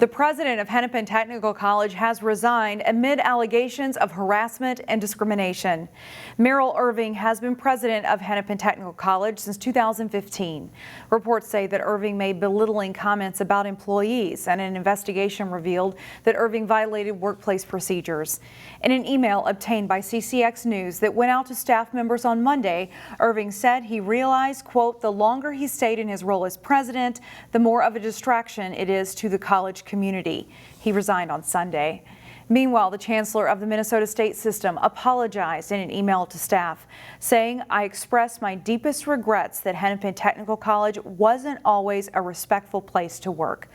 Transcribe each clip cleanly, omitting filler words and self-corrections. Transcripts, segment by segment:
The president of Hennepin Technical College has resigned amid allegations of harassment and discrimination. Merrill Irving has been president of Hennepin Technical College since 2015. Reports say that Irving made belittling comments about employees, and an investigation revealed that Irving violated workplace procedures. In an email obtained by CCX News that went out to staff members on Monday, Irving said he realized, quote, the longer he stayed in his role as president, the more of a distraction it is to the college community. He resigned on Sunday. Meanwhile, the chancellor of the Minnesota state system apologized in an email to staff, saying, I express my deepest regrets that Hennepin Technical College wasn't always a respectful place to work.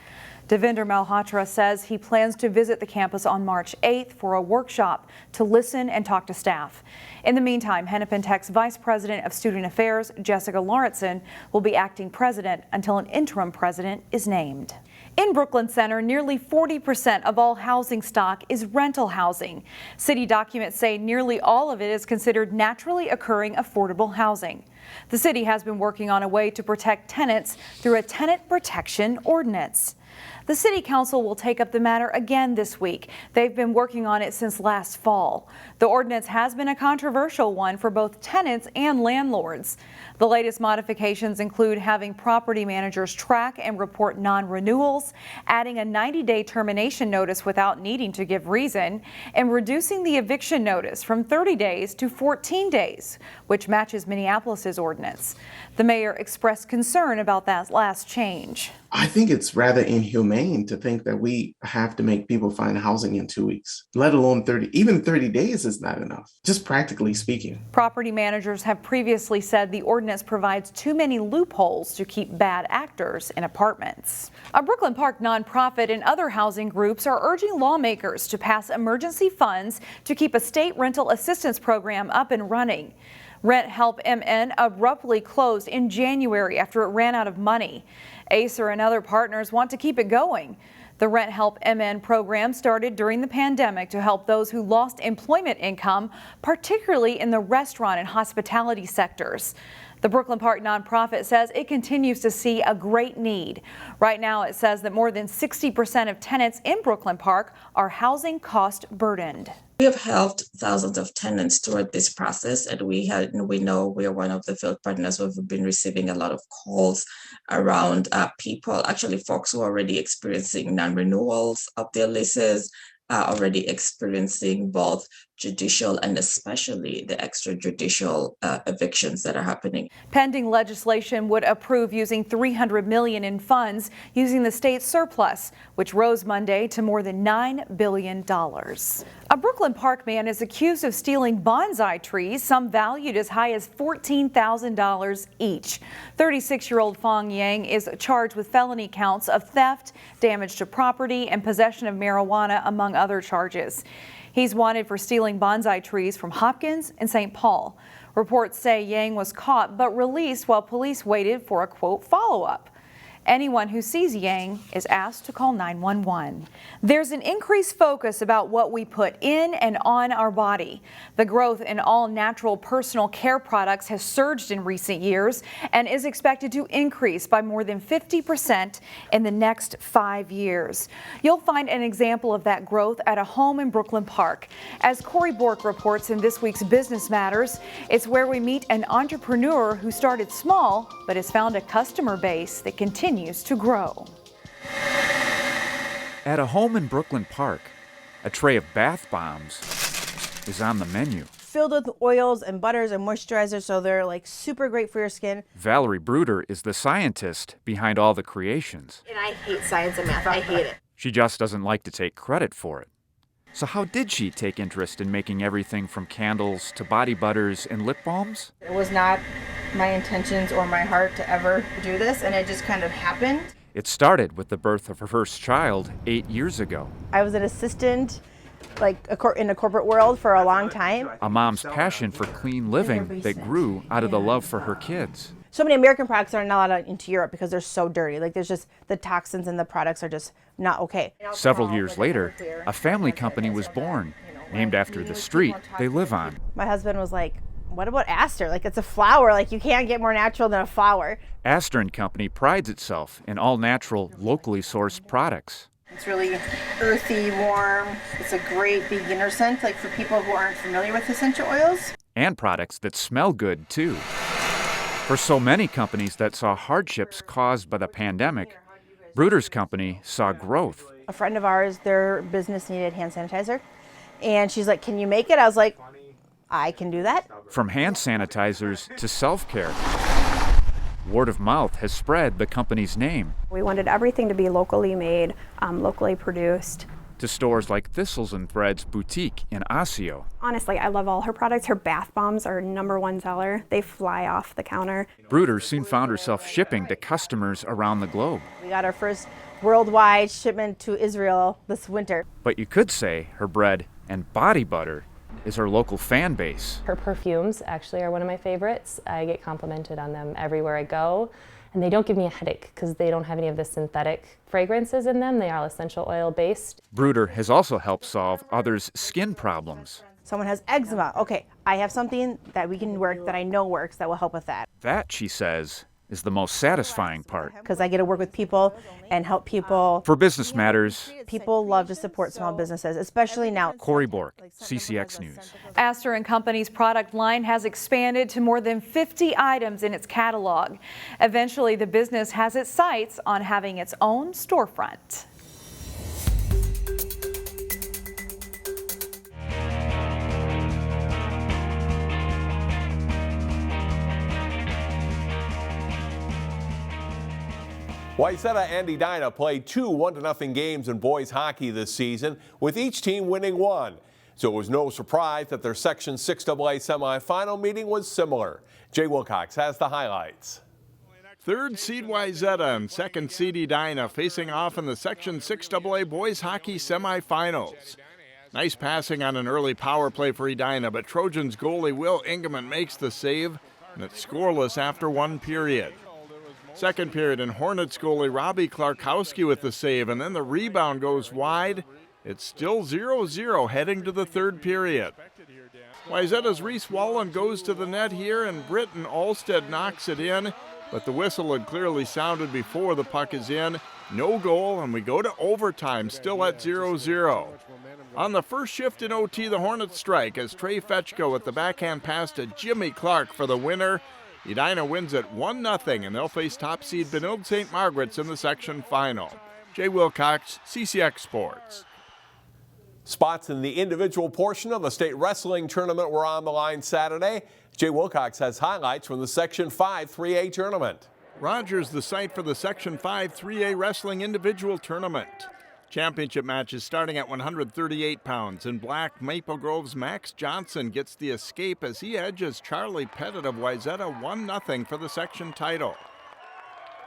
Devinder Malhotra says he plans to visit the campus on March 8th for a workshop to listen and talk to staff. In the meantime, Hennepin Tech's Vice President of Student Affairs, Jessica Lawrenson, will be acting president until an interim president is named. In Brooklyn Center, nearly 40% of all housing stock is rental housing. City documents say nearly all of it is considered naturally occurring affordable housing. The city has been working on a way to protect tenants through a tenant protection ordinance. The City Council will take up the matter again this week. They've been working on it since last fall. The ordinance has been a controversial one for both tenants and landlords. The latest modifications include having property managers track and report non-renewals, adding a 90-day termination notice without needing to give reason, and reducing the eviction notice from 30 days to 14 days, which matches Minneapolis's ordinance. The mayor expressed concern about that last change. I think it's rather inhumane to think that we have to make people find housing in 2 weeks, let alone 30. Even 30 days is not enough, just practically speaking. Property managers have previously said the ordinance provides too many loopholes to keep bad actors in apartments. A Brooklyn Park nonprofit and other housing groups are urging lawmakers to pass emergency funds to keep a state rental assistance program up and running. RentHelpMN abruptly closed in January after it ran out of money. Aster and other partners want to keep it going. The RentHelpMN program started during the pandemic to help those who lost employment income, particularly in the restaurant and hospitality sectors. The Brooklyn Park nonprofit says it continues to see a great need. Right now, it says that more than 60% of tenants in Brooklyn Park are housing cost burdened. We have helped thousands of tenants throughout this process, and we know we are one of the field partners who have been receiving a lot of calls around folks who are already experiencing non-renewals of their leases, already experiencing both judicial and especially the extrajudicial evictions that are happening. Pending legislation would approve using $300 million in funds using the state's surplus, which rose Monday to more than $9 billion. A Brooklyn Park man is accused of stealing bonsai trees, some valued as high as $14,000 each. 36-year-old Fong Yang is charged with felony counts of theft, damage to property, and possession of marijuana, among other charges. He's wanted for stealing bonsai trees from Hopkins and St. Paul. Reports say Yang was caught but released while police waited for a, quote, follow-up. Anyone who sees Yang is asked to call 911. There's an increased focus about what we put in and on our body. The growth in all natural personal care products has surged in recent years and is expected to increase by more than 50% in the next 5 years. You'll find an example of that growth at a home in Brooklyn Park. As Corey Bork reports in this week's Business Matters, it's where we meet an entrepreneur who started small but has found a customer base that continues to grow. At a home in Brooklyn Park, a tray of bath bombs is on the menu. Filled with oils and butters and moisturizers, so they're like super great for your skin. Valerie Bruder is the scientist behind all the creations. And I hate science and math. I hate it. She just doesn't like to take credit for it. So how did she take interest in making everything from candles to body butters and lip balms? It was not my intentions or my heart to ever do this, and it just kind of happened. It started with the birth of her first child 8 years ago. I was an assistant in the corporate world for a long time. A mom's passion for clean living that grew out of the love for her kids. So many American products are not allowed into Europe because they're so dirty. Like, there's just the toxins in the products are just not okay. Several years later, a family company was born, named after the street they live on. My husband was like, what about Aster? Like, it's a flower. Like, you can't get more natural than a flower. Aster & Company prides itself in all natural, locally sourced products. It's really earthy, warm. It's a great beginner scent, like for people who aren't familiar with essential oils. And products that smell good, too. For so many companies that saw hardships caused by the pandemic, Bruder's company saw growth. A friend of ours, their business needed hand sanitizer, and she's like, "Can you make it?" I was like, "I can do that." From hand sanitizers to self-care, word of mouth has spread the company's name. We wanted everything to be locally made, locally produced. To stores like Thistles and Threads Boutique in Osseo. Honestly, I love all her products. Her bath bombs are #1 seller. They fly off the counter. Bruder soon found herself shipping to customers around the globe. We got our first worldwide shipment to Israel this winter. But you could say her bread and body butter is her local fan base. Her perfumes actually are one of my favorites. I get complimented on them everywhere I go. And they don't give me a headache because they don't have any of the synthetic fragrances in them. They are all essential oil based. Bruder has also helped solve others' skin problems. Someone has eczema. Okay, I have something that we can work that I know works that will help with that. That, she says, is the most satisfying part. Because I get to work with people and help people. For Business Matters, People love to support small businesses, especially now. Corey Bork, CCX News. Aster & Company's product line has expanded to more than 50 items in its catalog. Eventually, the business has its sights on having its own storefront. Wayzata and Edina played 2 1-0 games in boys hockey this season, with each team winning 1. So it was no surprise that their Section 6AA semifinal meeting was similar. Jay Wilcox has the highlights. Third seed Wayzata and second seed Edina facing off in the Section 6AA boys hockey semifinals. Nice passing on an early power play for Edina, but Trojans goalie Will Ingeman makes the save, and it's scoreless after 1 period. Second period, and Hornets goalie Robbie Klarkowski with the save, and then the rebound goes wide. It's still 0-0 heading to the third period. Wayzata's Reese Wallen goes to the net here, and Britton Alstead knocks it in, but the whistle had clearly sounded before the puck is in. No goal, and we go to overtime, still at 0-0. On the first shift in OT, the Hornets strike as Trey Fetchko with the backhand pass to Jimmy Clark for the winner. Edina wins at 1-0, and they'll face top seed Benilde St. Margaret's in the section final. Jay Wilcox, CCX Sports. Spots in the individual portion of the state wrestling tournament were on the line Saturday. Jay Wilcox has highlights from the Section 5 3A tournament. Rogers, the site for the Section 5 3A wrestling individual tournament. Championship matches starting at 138 pounds. In black, Maple Grove's Max Johnson gets the escape as he edges Charlie Pettit of Wayzata 1-0 for the section title.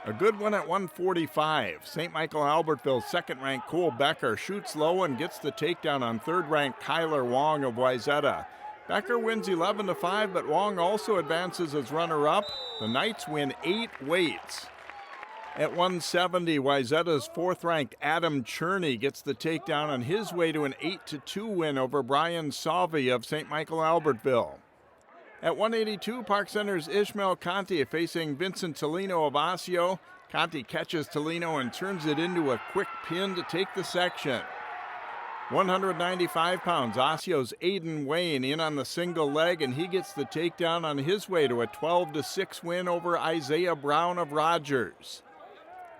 A good one at 145. St. Michael Albertville's second-ranked Cole Becker shoots low and gets the takedown on third-ranked Kyler Wong of Wayzata. Becker wins 11-5, but Wong also advances as runner-up. The Knights win 8 weights. At 170, Wayzata's fourth-ranked Adam Cherney gets the takedown on his way to an 8-2 win over Brian Salvi of St. Michael Albertville. At 182, Park Center's Ishmael Conti facing Vincent Tolino of Osseo. Conti catches Tolino and turns it into a quick pin to take the section. 195 pounds, Osseo's Aiden Wayne in on the single leg, and he gets the takedown on his way to a 12-6 win over Isaiah Brown of Rogers.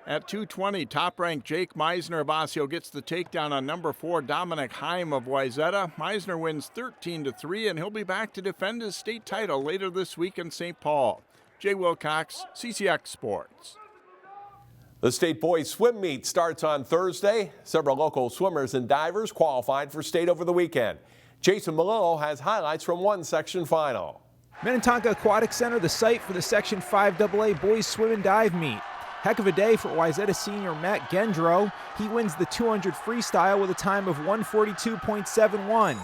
At 220, top-ranked Jake Meisner of Osseo gets the takedown on number 4 Dominic Heim of Wayzata. Meisner wins 13-3, and he'll be back to defend his state title later this week in St. Paul. Jay Wilcox, CCX Sports. The state boys swim meet starts on Thursday. Several local swimmers and divers qualified for state over the weekend. Jason Malillo has highlights from one section final. Minnetonka Aquatic Center, the site for the Section 5AA boys swim and dive meet. Heck of a day for Wayzata senior Matt Gendro. He wins the 200 freestyle with a time of 142.71.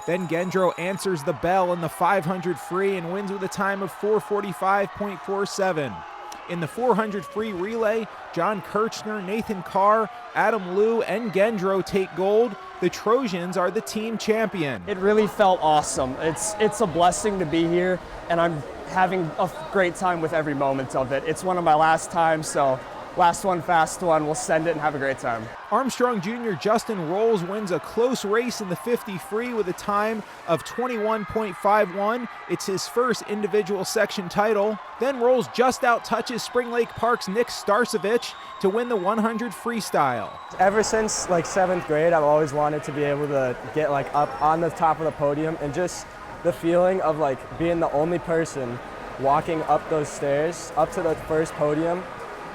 Then Gendro answers the bell in the 500 free and wins with a time of 445.47. In the 400 free relay, John Kirchner, Nathan Carr, Adam Liu, and Gendro take gold. The Trojans are the team champion. It really felt awesome. It's a blessing to be here, and I'm having a great time with every moment of it. It's one of my last times, so last one, fast one. We'll send it and have a great time. Armstrong Jr. Justin Rolls wins a close race in the 50 free with a time of 21.51. It's his first individual section title. Then Rolls just out-touches Spring Lake Park's Nick Starcevich to win the 100 freestyle. Ever since like 7th grade, I've always wanted to be able to get like up on the top of the podium, and just the feeling of like being the only person walking up those stairs up to the first podium,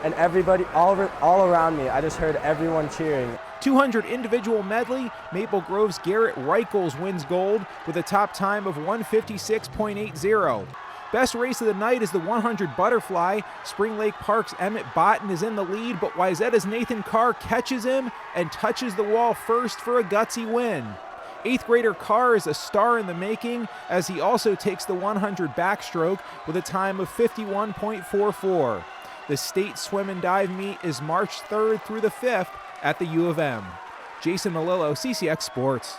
and everybody all around me, I just heard everyone cheering. 200 individual medley, Maple Grove's Garrett Reichels wins gold with a top time of 156.80. Best race of the night is the 100 butterfly. Spring Lake Park's Emmett Botten is in the lead, but Wayzata's Nathan Carr catches him and touches the wall first for a gutsy win. 8th grader Carr is a star in the making as he also takes the 100 backstroke with a time of 51.44. The state swim and dive meet is March 3rd through the 5th at the U of M. Jason Malillo, CCX Sports.